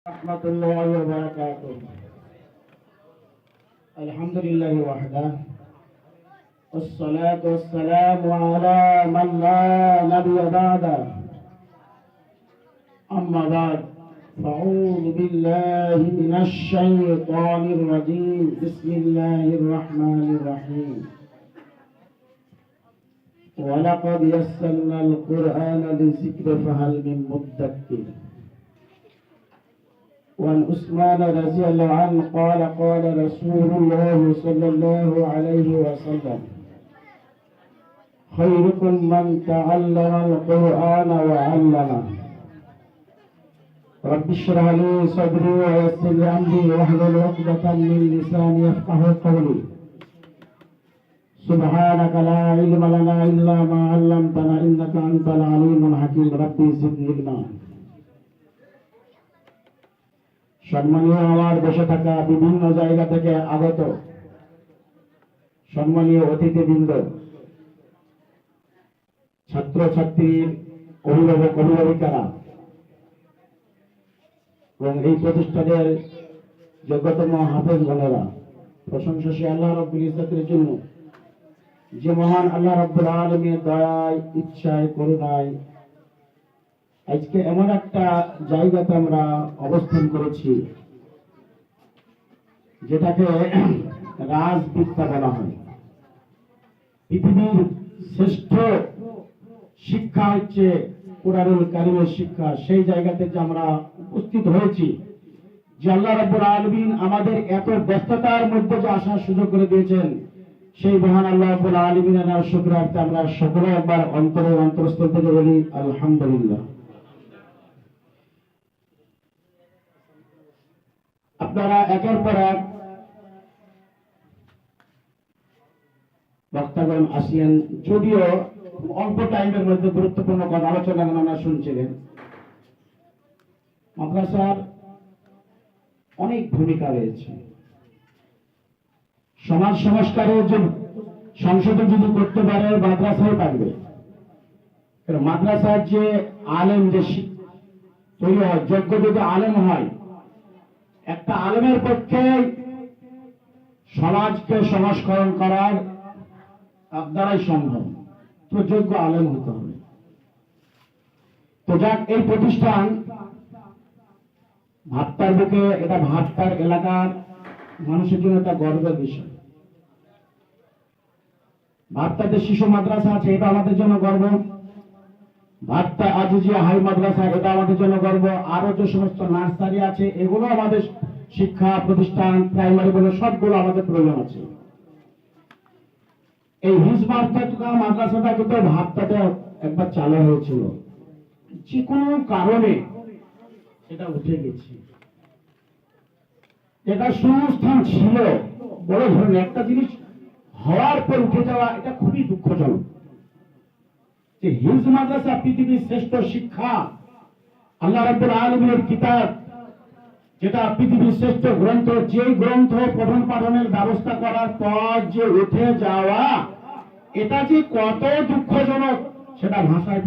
ورحمة الله وبركاته. الحمد لله وحده والصلاة والسلام على من لا نبي بعده. أما بعد فأعوذ بالله من الشيطان الرجيم. بسم الله الرحمن الرحيم. ولقد يسرنا القرآن للذكر فهل من مدكر. وعن عثمان رضي الله عنه قال قال رسول الله صلى الله عليه وسلم خيركم من تعلم القرآن وعلمه. رب اشرح لي صدري ويسر لي أمري واحلل عقدة من لساني يفقهوا قولي. سبحانك لا علم لنا إلا ما علمتنا إنك أنت العليم الحكيم. ربي زدني علما. সম্মানীয় আমার বসে থাকা বিভিন্ন জায়গা থেকে আগত সম্মানীয় অতিথিবৃন্দ, ছাত্র ছাত্রীর অভিভাবক অভিভাবিকারা এবং এই প্রতিষ্ঠানের যোগ্যতম হাফেজগণেরা, প্রশংসা সে আল্লাহ রাব্বুল ইজ্জতের জন্য যে মহান আল্লাহ রাব্বুল আলামিনের দয়ায়, ইচ্ছায়, করুণায় আজকে এমন একটা জায়গাতে আমরা অবস্থান করেছি যেটাকে রাজবিদ্যা বলা হয়। পৃথিবীর শ্রেষ্ঠ শিক্ষা হচ্ছে কুরআনুল কারীমের শিক্ষা। সেই জায়গাতে যে আমরা উপস্থিত হয়েছি, যে আল্লাহ রাব্বুল আলামিন আমাদের এত ব্যস্ততার মধ্যে যে আসার সুযোগ করে দিয়েছেন, সেই মহান আল্লাহ রাব্বুল আলামিনের শুকরিয়াতে আমরা সকলে একবার অন্তরস্থল থেকে বলি আলহামদুলিল্লাহ। আপনারা একের পর এক বক্তাগণ আসিয়েন, যদিও অল্প টাইমের মধ্যে গুরুত্বপূর্ণ কথা আলোচনা আপনারা শুনছিলেন। মাদ্রাসার অনেক ভূমিকা রয়েছে। সমাজ সংস্কারের জন্য সংশোধন যদি করতে পারে মাদ্রাসায় পারবে। মাদ্রাসার যে আলেম যে তৈরি হয়, যোগ্য যদি আলেম হয়, একটা আলেমের পক্ষে সমাজকে সংস্করণ করার দ্বারাই সম্ভব। তো যোগ্য আলেম হতে হবে। তো যাক, এই প্রতিষ্ঠান ভাট্টার বুকে, এটা ভাট্টার এলাকার মানুষের জন্য একটা গর্বের বিষয়। ভাট্টাতে শিশু মাদ্রাসা আছে, এটা আমাদের জন্য গর্ব। ভাট্টা আজিজিয়া হাই মাদ্রাসা, এটা আমাদের জন্য গর্ব। আরো যে সমস্ত নার্সারি আছে, এগুলো আমাদের শিক্ষা প্রতিষ্ঠান, প্রাইমারি বলে সবগুলো আমাদের প্রয়োজন আছে। এই মাদ্রাসাটা কিন্তু ভাট্টাতে একবার চালু হয়েছিল, যে কোনো কারণে এটা উঠে গেছে। এটা শূন্যস্থান ছিল বড় ধরনের একটা জিনিস হওয়ার পর উঠে যাওয়া, এটা খুবই দুঃখজনক। যে হিফজ মাদ্রাসা পৃথিবীর শ্রেষ্ঠ শিক্ষা, আল্লাহ রাব্বুল আলামিনের কিতাব, যেটা পৃথিবীর শ্রেষ্ঠ গ্রন্থ, যে গ্রন্থ পঠন পাঠনের ব্যবস্থা করার পর যে উঠে যাওয়া, এটা যে কত দুঃখজনক সেটা ভাষায়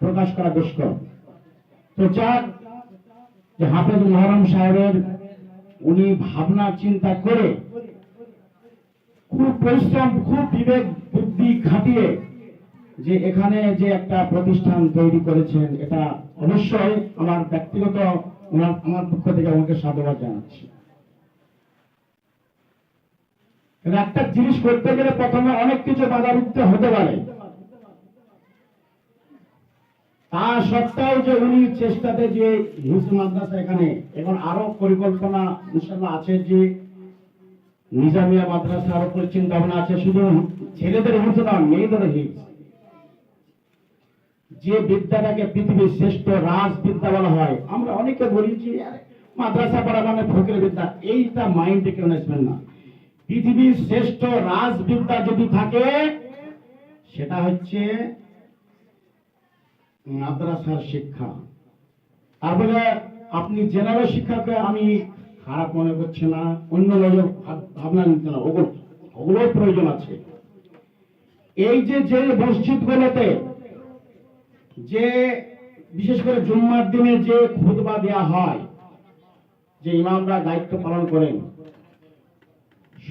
প্রকাশ করা দুষ্কর। তো যাক, যে হাফেজ মুহররম সাহেবের উনি ভাবনা চিন্তা করে খুব পরিশ্রম, খুব বিবেক বুদ্ধি খাটিয়ে যে এখানে যে একটা প্রতিষ্ঠান তৈরি করেছেন, এটা অবশ্যই আমার ব্যক্তিগত আমার পক্ষ থেকে আমাকে সাধুবাদ জানাচ্ছি। একটা জিনিস করতে গেলে প্রথমে অনেক কিছু বাধাবিঘ্ন হতে পারে, তা সত্ত্বেও যে উনি চেষ্টাতে যে হিফজ মাদ্রাসা এখানে এখন আরো পরিকল্পনা ইনশাআল্লাহ আছে, যে নিজামিয়া মাদ্রাসা আরো চিন্তা ভাবনা আছে। শুধু ছেলেদের হিফজ না, মেয়েদের হিফজ। যে বিদ্যাটাকে পৃথিবীর শ্রেষ্ঠ রাজবিদ্যা বলা হয়, আমরা অনেকে বলি যে মাদ্রাসা পড়া মানে ফকির বিদ্যা, এইটা মাইন্ডে কেন আসবেন না। পৃথিবীর শ্রেষ্ঠ রাজবিদ্যা যদি থাকে, সেটা হচ্ছে মাদ্রাসার শিক্ষা। আর বলে আপনি জেনারেল শিক্ষাকে আমি খারাপ মনে করছি না, অন্য ভাবনা নিতে না, ওগুলো প্রয়োজন আছে। এই যে মসজিদগুলোতে যে বিশেষ করে জুম্মার দিনে যে খুতবা দেয়া হয়, যে ইমামরা দায়িত্ব পালন করেন,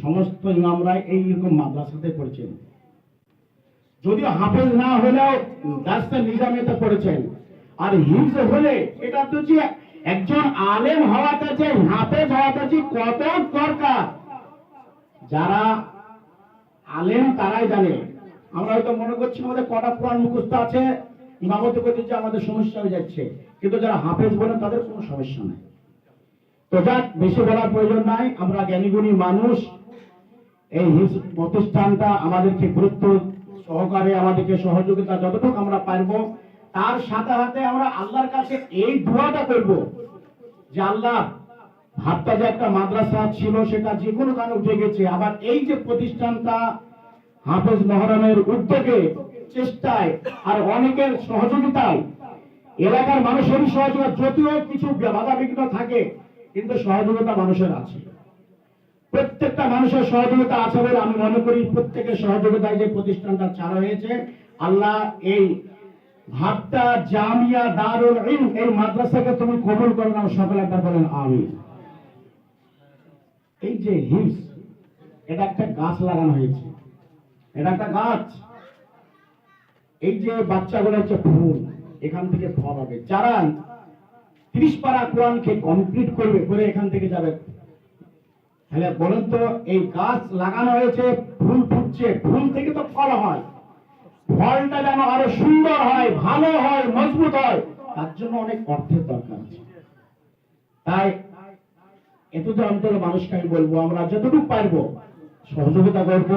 সমস্ত ইমামরা এইরকম মাদ্রাসাতে পড়েছেন, যদিও হাফেজ না হলেও দার্সে নিজামেতে পড়েছেন। আর হিফজ হলে এটা তো যে একজন আলেম হওয়াটা যে হাফেজ হওয়াটা যে কত দরকার, যারা আলেম তারাই জানে। আমরা হয়তো মনে করছি আমাদের কটা কোরআন মুখস্থ আছে, ইমামতি করতে যে আমাদের সমস্যা হয়ে যাচ্ছে, কিন্তু যারা হাফেজ বলেন তাদের কোনো সমস্যা নাই। তো যাক, বেশি বলার প্রয়োজন নাই। আমরা জ্ঞানীগুণী মানুষ, এই হিফজ প্রতিষ্ঠানটা আমাদেরকে গুরুত্ব সহকারে আমাদেরকে সহযোগিতা যতটুকু আমরা পারবো, তার সাথে সাথে আমরা আল্লাহর কাছে এই দোয়াটা করব যে আল্লাহ, ভাবটা যে একটা মাদ্রাসা ছিল সেটা যে কোনো কারণে উঠে গেছে, আবার এই যে প্রতিষ্ঠানটা হাফেজ মহরমের উদ্যোগে, চেষ্টায় আর অনেকের সহযোগিতায়, এলাকার মানুষেরই সহযোগিতা, যদিও কিছু বাধা বিঘ্ন থাকে কিন্তু সহযোগিতা মানুষের আছে, প্রত্যেকটা মানুষের সহযোগিতা আছে বলে আমি মনে করি প্রত্যেকের সহযোগিতায় যে প্রতিষ্ঠানটা চালু হয়েছে, আল্লাহ এই ভাবটা জামিয়া দারুল ইলম এই মাদ্রাসাকে তুমি কবুল করে নাও, সকলে একবার বলেন আমিন। এই যে হিফজ, এটা একটা গাছ লাগানো হয়েছে, এটা একটা গাছ। এই যে বাচ্চাগুলো হচ্ছে ফুল, এখান থেকে ফল হবে। যারা 30 পারা কোরআনকে কমপ্লিট করবে, করে এখান থেকে যাবে। তাহলে বলেন তো, এই গাছ লাগানো হয়েছে, ফুল ফুটছে, ফুল থেকে তো ফল হয়, ফলটা যেন আরো সুন্দর হয়, ভালো হয়, মজবুত হয়, তার জন্য অনেক অর্থের দরকার আছে। তাই এতটা অন্তর মানুষকে আমি বলবো, আমরা যতটুকু পারবো সহযোগিতা করব,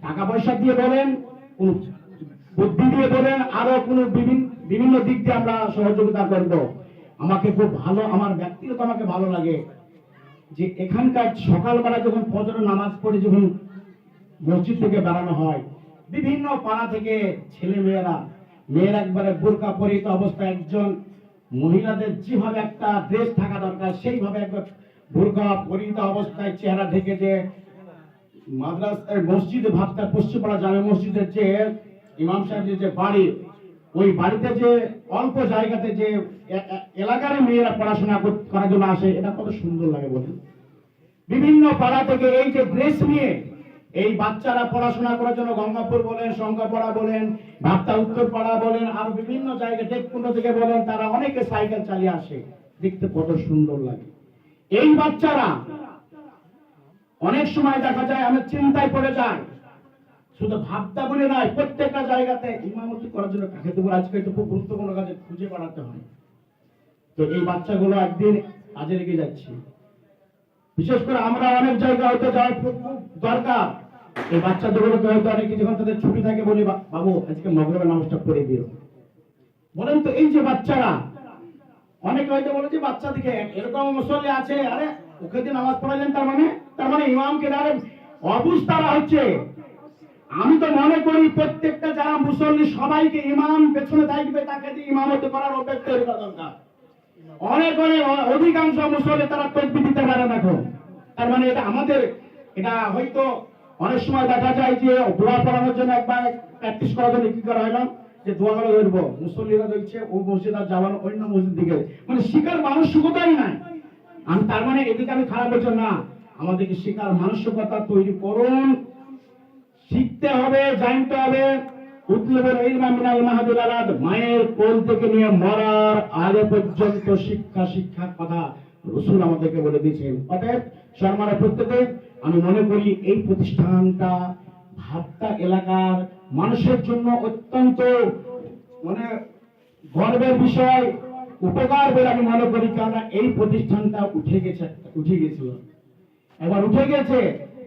টাকা পয়সা দিয়ে বলেন, কোন বুদ্ধি দিয়ে বলেন, আরো কোনো বিভিন্ন দিক দিয়ে আমরা সহযোগিতা করব। আমাকে খুব ভালো, আমার ব্যক্তিগত আমাকে ভালো লাগে যে এখানকার সকালবেলা যখন ফজরের নামাজ পড়ে যখন মসজিদ থেকে বেড়ানো হয়, বিভিন্ন পাড়া থেকে ছেলে মেয়েরা একবারে বোরকা পরিহিত অবস্থায়, একজন মহিলাদের যেভাবে একটা ড্রেস থাকা দরকার সেইভাবে একবার বোরকা পরিহিত অবস্থায় চেহারা ঢেকে যে মাদ্রাসার মসজিদে, ভাবটা পশ্চিমপাড়া জামে মসজিদের যে ইমাম সাহেবের যে বাড়ি, ওই বাড়িতে যে অল্প জায়গাতে যে এলাকার মেয়েরা পড়াশোনা করার জন্য আসে, এটা কত সুন্দর লাগে বলেন। বিভিন্ন পাড়া থেকে এই যে ড্রেস নিয়ে এই বাচ্চারা পড়াশোনা করার জন্য গঙ্গাপুর বলেন, শঙ্করপাড়া বলেন, ভাবতা উত্তরপাড়া বলেন, আর বিভিন্ন জায়গায় দেবকুণ্ড থেকে বলেন, তারা অনেকে সাইকেল চালিয়ে আসে, দেখতে কত সুন্দর লাগে। এই বাচ্চারা অনেক সময় দেখা যায় আমি চিন্তায় পড়ে যাই, শুধু ভাবতা বলে নয়, প্রত্যেকটা জায়গাতে ইমামতি করার জন্য কাকে দেবো, আজকে একটু খুব গুরুত্বপূর্ণ কাজে খুঁজে বেড়াতে হয়। তো এই বাচ্চাগুলো একদিন কাজে লেগে যাচ্ছে, বিশেষ করে আমরা অনেক জায়গায় হয়তো যাওয়ার খুব দরকার, এই বাচ্চাদেরগুলোকে হয়তো অনেক যখন তাদের ছুটি থাকে বলি, বাবু আজকে মাগরিবের নামাজটা পড়ে দিও। বলেন তো, এই যে বাচ্চারা, অনেকে হয়তো বলে যে বাচ্চা দিকে এরকম মুসল্লি আছে, আরে ওকে দিয়ে নামাজ পড়ালেন, তার মানে ইমামকে দ্বারা অবস্থারা হচ্ছে। আমি তো মনে করি প্রত্যেকটা যারা মুসল্লি সবাইকে ইমাম পেছনে থাকবে, তাকে দিয়ে ইমামতি করার অভ্যাস তৈরি করা দরকার। অনেক অধিকাংশ মুসল্লি তারা তকবীর দিতে পারে না এখন, তার মানে এটা আমাদের, এটা হয়তো অনেক সময় দেখা যায় যে দোয়া পড়ানোর জন্য একবার প্র্যাকটিস করার জন্য কি করা হয় না, যে দোয়া গুলো ধরবো, মুসল্লিরা দেখছে ও মসজিদ আর যাওয়ার অন্য মসজিদ দিকে, মানে শিকার মানসিকতাই নাই। আমি তার মানে এদিকে আমি খারাপ বলছি না, আমাদেরকে শিকার মানসিকতা তৈরি করুন, শিখতে হবে, জানতে হবে। উতলুবুল ইলমা মিনাল মাহদিল আলাদ, মায়ের কোল থেকে নিয়ে মরার আগে পর্যন্ত শিক্ষার কথা রাসূল আমাদেরকে বলে দিয়েছেন। অতএব সম্মানের প্রত্যেকে আমি মনে করি এই প্রতিষ্ঠানটা ভাবতা এলাকার মানুষের জন্য অত্যন্ত মানে গর্বের বিষয়, উপকার বলে আমি মনে করি। কারণ এই প্রতিষ্ঠানটা উঠে গেছিল, এবার উঠে গেছে।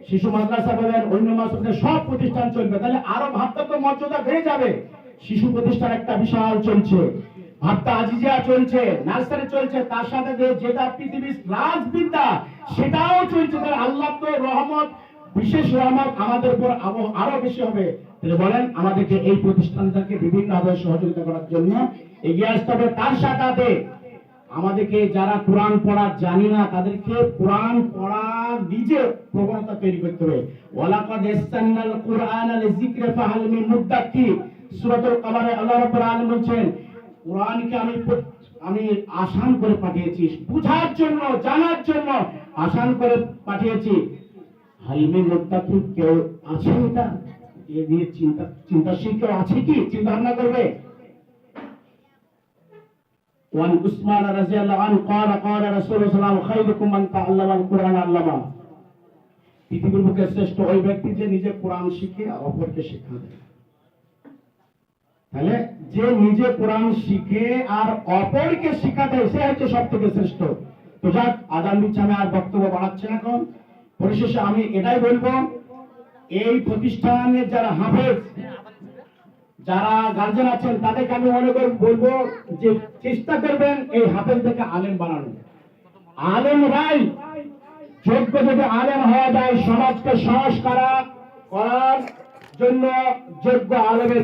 শিশু মাদ্রাসা বলেন, অন্য মাদ্রাসা সব প্রতিষ্ঠান চলবে, তাহলে আরো ভাবতা তো মর্যাদা বেড়ে যাবে। শিশু প্রতিষ্ঠান একটা বিশাল চলছে, ভাবতা আজিজিয়া চলছে, নার্সারি চলছে, তার সাথে যেটা পৃথিবীর রাজবিদ্যা সেটাও চলছে। তাহলে আল্লাহ তো রহমত, বিশেষ রহমত আমাদের উপর আরো বেশি হবে। তাহলে বলেন আমাদেরকে এই প্রতিষ্ঠানটাকে বিভিন্নভাবে সহযোগিতা করার জন্য এগিয়ে আসতে হবে। তার সাথে আমাদেরকে যারা কোরআন পড়া জানি না তাদেরকে কোরআন পড়ার নিজে প্রবণতা তৈরি করতে হবে। ওয়ালাকাদ ইয়াসসারনাল কুরআনা লিযিকরি ফাহাল মিন মুদ্দাক্কির, সূরাতুল কমারে আল্লাহ রাব্বুল আলামিন বলেন কোরআনকে আমি আসান করে পাঠিয়েছি, বুঝার জন্য, জানার জন্য আসান করে পাঠিয়েছি। হালমি মুত্তাকি কেউ আছে? এটা এ নিয়ে চিন্তাশীল কেউ আছে কি? চিন্তা ভাবনা করবে। وعن عثمان رضي الله عنه قال قال رسول الله صلى الله عليه وسلم خيركم من تعلم القرآن علمه। পৃথিবীর বুকে শ্রেষ্ঠ ওই ব্যক্তি যে নিজে কোরআন শিখে অপরকে শিক্ষা দেয়। তাহলে যে নিজে কোরআন শিখে আর অপরকে শিক্ষা দেয় সে হচ্ছে সব থেকে শ্রেষ্ঠ। তো যাক, আজান দিচ্ছে, আমি আর বক্তব্য বাড়াচ্ছি না। এখন পরিশেষে আমি এটাই বলবো, এই প্রতিষ্ঠানের যারা হাফেজ, যারা গার্জেন আছেন, তাদেরকে আমি মনে করে বলবো যে চেষ্টা করবেন এই হাফেজ থেকে আলেম বানানো। আলেম ভাই যোগ্য যদি আলেম হওয়া যায়, সমাজকে সংস্কার করার জন্য যোগ্য আলেমের